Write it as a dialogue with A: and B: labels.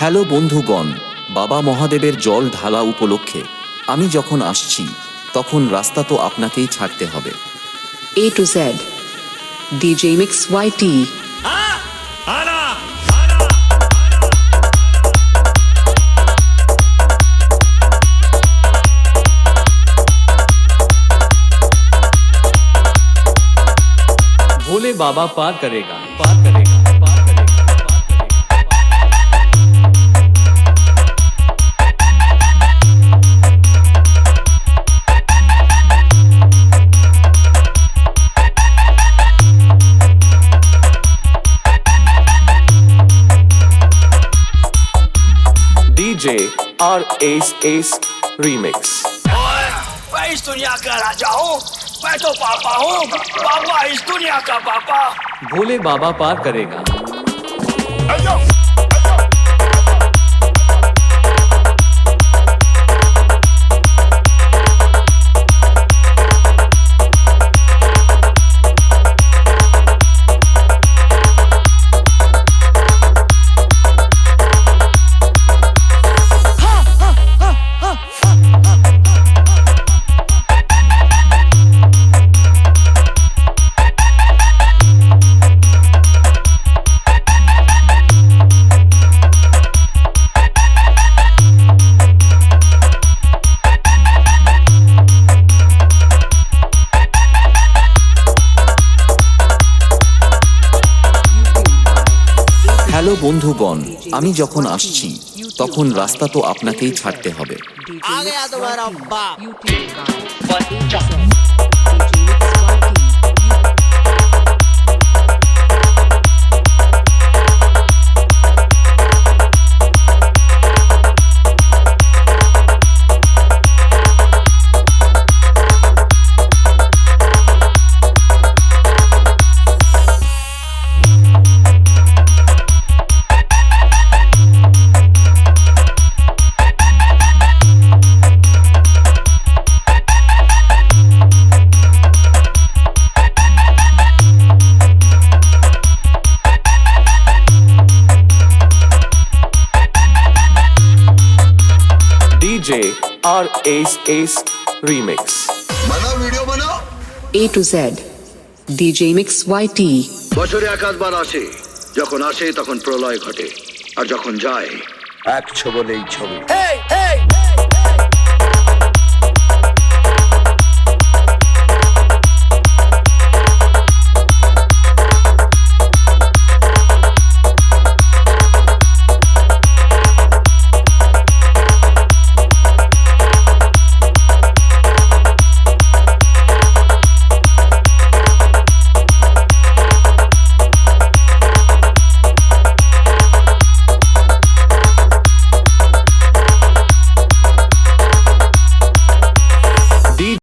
A: Hello বন্ধুগণ, বাবা মহাদেবের জল ঢালা উপলক্ষে আমি যখন আসছি তখন রাস্তা তো আপনাকেই ছাড়তে হবে।
B: A to Z. DJ Mix YT.
C: भोले बाबा पार करेगा, पार करेगा, पार करेगा, पार करेगा। DJ RAS Remix।
D: मैं इस दुनिया का राजा हूँ, मैं तो पापा हूँ, पापा इस दुनिया का पापा।
C: भोले बाबा पार करेगा।
A: হ্যালো বন্ধুগণ, আমি যখন আসছি তখন রাস্তা তো আপনাকেই ছাড়তে হবে।
D: आ गया तुम्हारा बाप।
C: DJ RAS Remix।
E: बनाओ वीडियो बनाओ।
B: A to Z. DJ Mix YT.
E: বছরে একাধবার আসে, যখন আসে তখন প্রলয় ঘটে, আর যখন যায় এক ছবলেই ছবি।
D: Hey, hey!